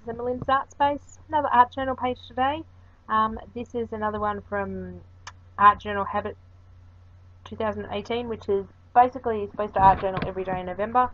the Melinda's Art Space. Another art journal page today. This is another one from Art Journal Habit 2018, which is basically supposed to art journal every day in November.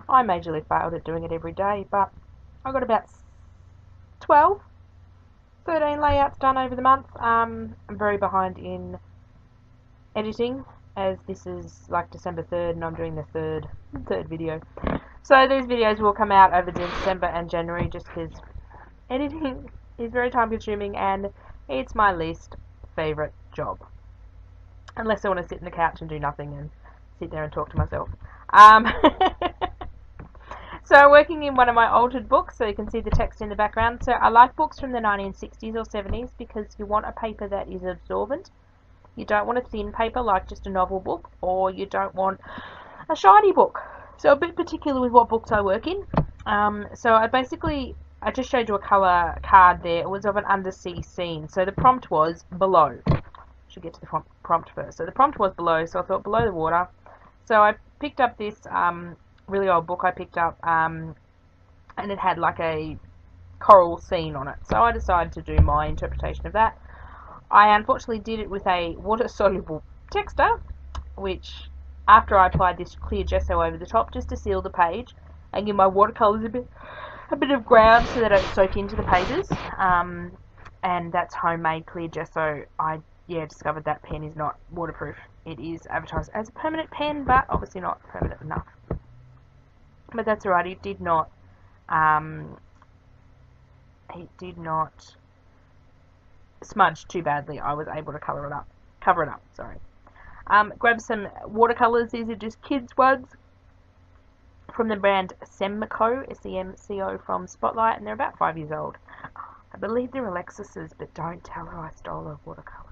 I majorly failed at doing it every day, but I got about 12, 13 layouts done over the month. I'm very behind in editing, as this is like December 3rd and I'm doing the third video. So these videos will come out over December and January, just because editing is very time consuming and it's my least favourite job. Unless I want to sit on the couch and do nothing and sit there and talk to myself. So I'm working in one of my altered books, so you can see the text in the background. So I like books from the 1960s or 70s because you want a paper that is absorbent. You don't want a thin paper like just a novel book, or you don't want a shiny book. So a bit particular with what books I work in. So I just showed you a colour card there. It was of an undersea scene. So the prompt was below. Should get to the prompt first. So the prompt was below, so I thought below the water. So I picked up this really old book I picked up, and it had like a coral scene on it. So I decided to do my interpretation of that. I unfortunately did it with a water-soluble texter, which, after I applied this clear gesso over the top just to seal the page and give my watercolours a bit of ground so they don't soak into the pages, and that's homemade clear gesso. I discovered that pen is not waterproof. It is advertised as a permanent pen, but obviously not permanent enough. But that's alright. It did not smudge too badly. I was able to cover it up. Sorry. Grab some watercolors. These are just kids' ones from the brand Semco, S-E-M-C-O, from Spotlight, and they're about 5 years old. I believe they're Alexis's, but don't tell her I stole her watercolors.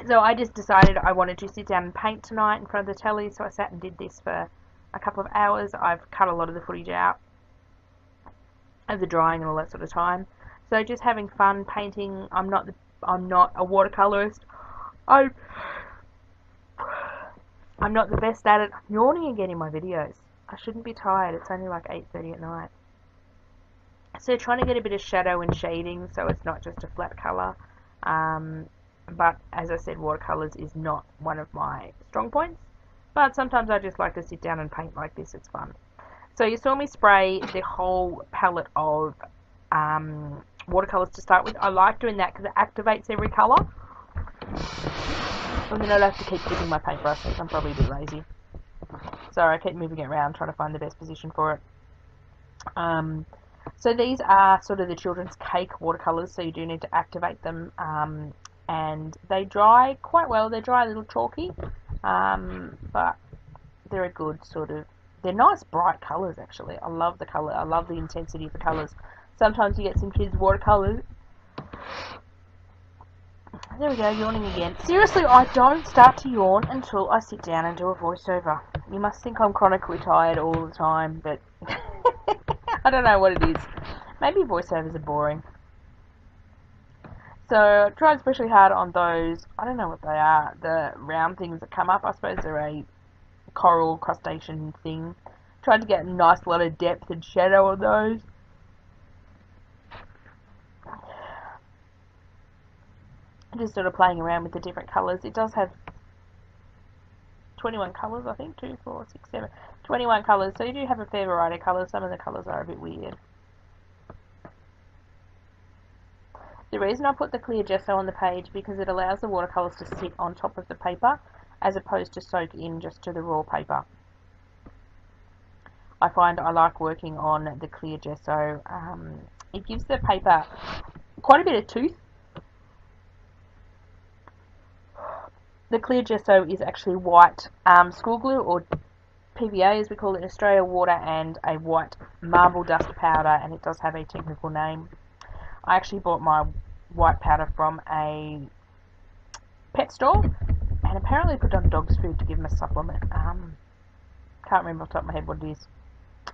So I just decided I wanted to sit down and paint tonight in front of the telly, so I sat and did this for a couple of hours. I've cut a lot of the footage out of the drying and all that sort of time. So just having fun painting. I'm not a watercolorist. I'm not the best at it. I'm yawning again in my videos. I shouldn't be tired. It's only like 8:30 at night. So trying to get a bit of shadow and shading so it's not just a flat colour. But as I said, watercolours is not one of my strong points. But sometimes I just like to sit down and paint like this. It's fun. So you saw me spray the whole palette of watercolours to start with. I like doing that because it activates every colour. And then I don't have to keep dipping my paintbrush because I'm probably a bit lazy. Sorry, I keep moving it around trying to find the best position for it. So these are sort of the children's cake watercolours, so you do need to activate them, and they dry quite well. They dry a little chalky, but they're a good sort of, they're nice bright colours actually. I love the colour, I love the intensity of the colours. Sometimes you get some kids' watercolours. There we go, yawning again. Seriously, I don't start to yawn until I sit down and do a voiceover. You must think I'm chronically tired all the time, but I don't know what it is. Maybe voiceovers are boring. So I tried especially hard on those, I don't know what they are, the round things that come up. I suppose they're a coral crustacean thing. Tried to get a nice lot of depth and shadow on those. Just sort of playing around with the different colours. It does have 21 colours, I think. 2, 4, 6, 7. 21 colours. So you do have a fair variety of colours. Some of the colours are a bit weird. The reason I put the clear gesso on the page because it allows the watercolours to sit on top of the paper as opposed to soak in just to the raw paper. I find I like working on the clear gesso. It gives the paper quite a bit of tooth. The clear gesso is actually white school glue, or PVA as we call it in Australia, water and a white marble dust powder, and it does have a technical name. I actually bought my white powder from a pet store and apparently put it on dog's food to give them a supplement. Can't remember off the top of my head what it is.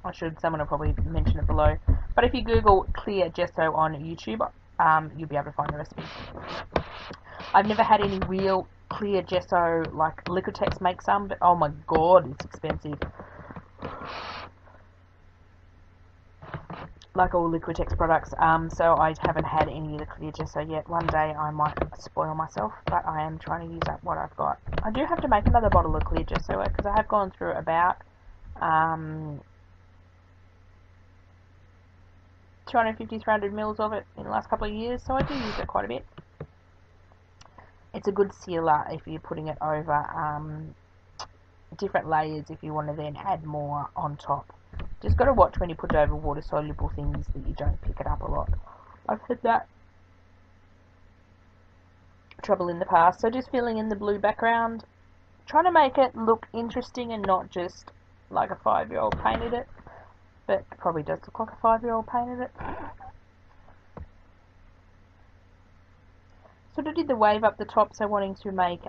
I should, someone will probably mention it below. But if you Google clear gesso on YouTube, you'll be able to find the recipe. I've never had any real clear gesso, like Liquitex makes some, but oh my god, it's expensive. like all Liquitex products, so I haven't had any of the clear gesso yet. One day I might spoil myself, but I am trying to use up what I've got. I do have to make another bottle of clear gesso because I have gone through about 250-300 mils of it in the last couple of years, so I do use it quite a bit. It's a good sealer if you're putting it over different layers if you want to then add more on top. Just got to watch when you put it over water soluble things that you don't pick it up a lot. I've had that trouble in the past. So just filling in the blue background, trying to make it look interesting and not just like a 5-year-old painted it, but it probably does look like a 5-year-old painted it. Sort of did the wave up the top, so wanting to make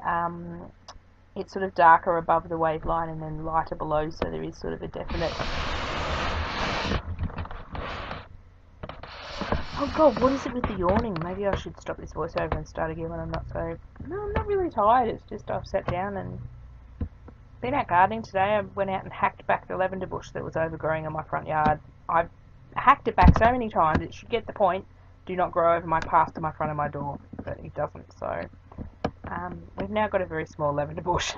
it sort of darker above the wave line and then lighter below, so there is sort of a definite... Oh god, what is it with the yawning? Maybe I should stop this voiceover and start again when I'm not so... No, I'm not really tired, it's just I've sat down and been out gardening today. I went out and hacked back the lavender bush that was overgrowing in my front yard. I've hacked it back so many times, it should get the point. Do not grow over my path to my front of my door, but it doesn't, so... we've now got a very small lavender bush.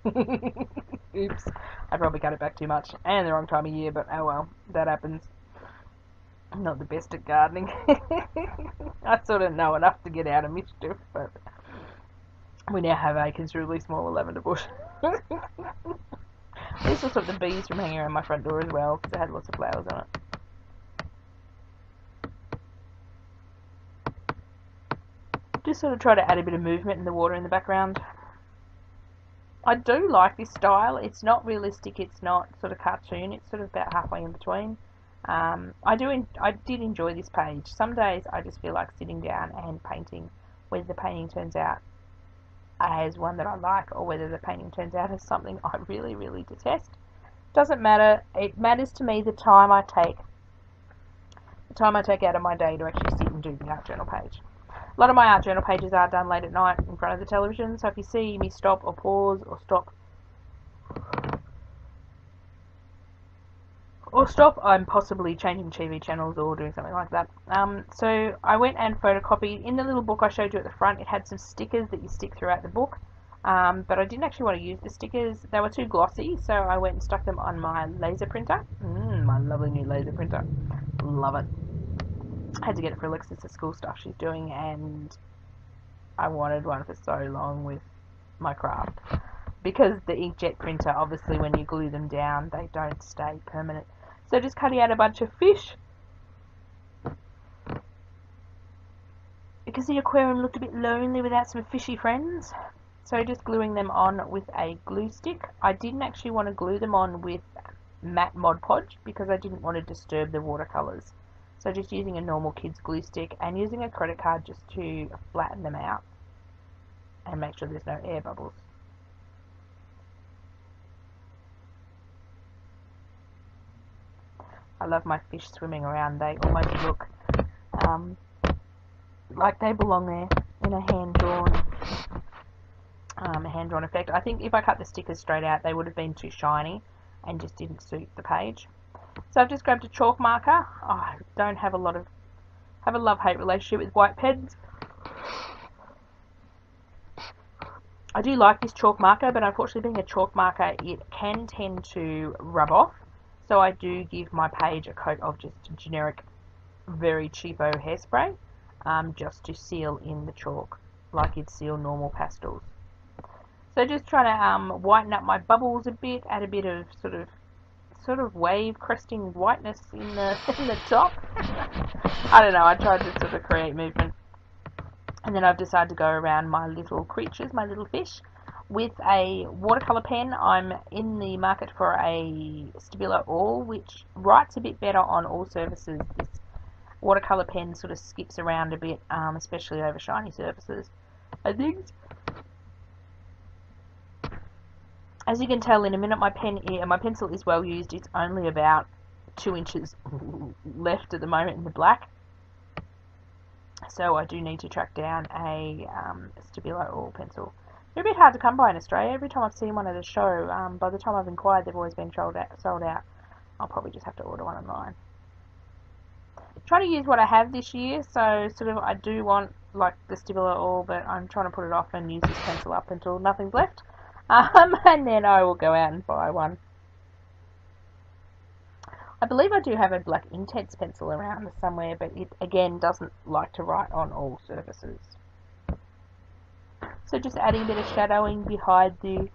Oops, I probably cut it back too much, and the wrong time of year, but oh well, that happens. I'm not the best at gardening. I sort of know enough to get out of mischief, but we now have a considerably smaller lavender bush. This will stop the bees from hanging around my front door as well, because it had lots of flowers on it. Just sort of try to add a bit of movement in the water in the background. I do like this style. It's not realistic, it's not sort of cartoon, it's sort of about halfway in between. I did enjoy this page. Some days I just feel like sitting down and painting, whether the painting turns out as one that I like or whether the painting turns out as something I really, really detest. Doesn't matter. It matters to me the time I take out of my day to actually sit and do the art journal page. A lot of my art journal pages are done late at night in front of the television, so if you see me stop or pause or stop, I'm possibly changing TV channels or doing something like that. So I went and photocopied. In the little book I showed you at the front, it had some stickers that you stick throughout the book, but I didn't actually want to use the stickers. They were too glossy, so I went and stuck them on my laser printer. My lovely new laser printer. Love it. I had to get it for Alexis, the school stuff she's doing, and I wanted one for so long with my craft. Because the inkjet printer, obviously when you glue them down, they don't stay permanent. So just cutting out a bunch of fish. Because the aquarium looked a bit lonely without some fishy friends. So just gluing them on with a glue stick. I didn't actually want to glue them on with matte Mod Podge because I didn't want to disturb the watercolours. So just using a normal kid's glue stick and using a credit card just to flatten them out and make sure there's no air bubbles. I love my fish swimming around. They almost look like they belong there in a hand-drawn effect. I think if I cut the stickers straight out, they would have been too shiny and just didn't suit the page. So I've just grabbed a chalk marker. I don't have a love-hate relationship with white pens. I do like this chalk marker, but unfortunately being a chalk marker, it can tend to rub off. So I do give my page a coat of just generic, very cheapo hairspray, just to seal in the chalk, like you'd seal normal pastels. So just trying to whiten up my bubbles a bit, add a bit of sort of wave cresting whiteness in the top. I don't know, I tried to sort of create movement. And then I've decided to go around my little creatures, my little fish, with a watercolour pen. I'm in the market for a Stabilo All, which writes a bit better on all surfaces. This watercolour pen sort of skips around a bit, especially over shiny surfaces, I think. As you can tell in a minute, my pencil is well used. It's only about 2 inches left at the moment in the black. So I do need to track down a Stabilo All pencil. They're a bit hard to come by in Australia. Every time I've seen one at a show, by the time I've inquired, they've always been sold out. I'll probably just have to order one online. trying to use what I have this year, so sort of I do want like the Stibler all, but I'm trying to put it off and use this pencil up until nothing's left. And then I will go out and buy one. I believe I do have a black Intense pencil around somewhere, but it again doesn't like to write on all surfaces. So just adding a bit of shadowing behind the...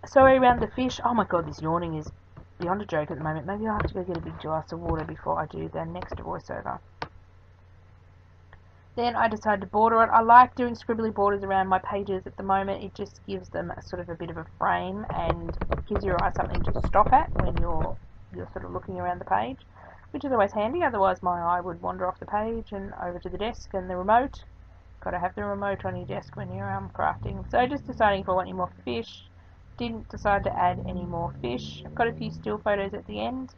Sorry, around the fish. Oh my god, this yawning is beyond a joke at the moment. Maybe I'll have to go get a big glass of water before I do the next voiceover. Then I decided to border it. I like doing scribbly borders around my pages at the moment. It just gives them a sort of a bit of a frame and gives your eye something to stop at when you're sort of looking around the page, which is always handy. Otherwise my eye would wander off the page and over to the desk and the remote. Got to have the remote on your desk when you're crafting. So just deciding if I want any more fish. Didn't decide to add any more fish. I've got a few still photos at the end.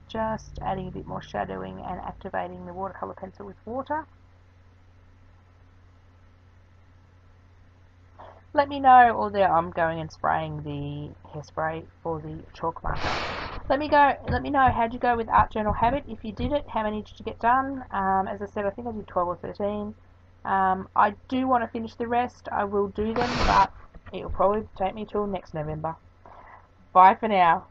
Just adding a bit more shadowing and activating the watercolour pencil with water. Let me know, or there I'm going and spraying the hairspray for the chalk marker. Let me know how'd you go with Art Journal Habit. If you did it, how many did you get done? As I said, I think I did 12 or 13. I do want to finish the rest. I will do them, but it'll probably take me till next November. Bye for now.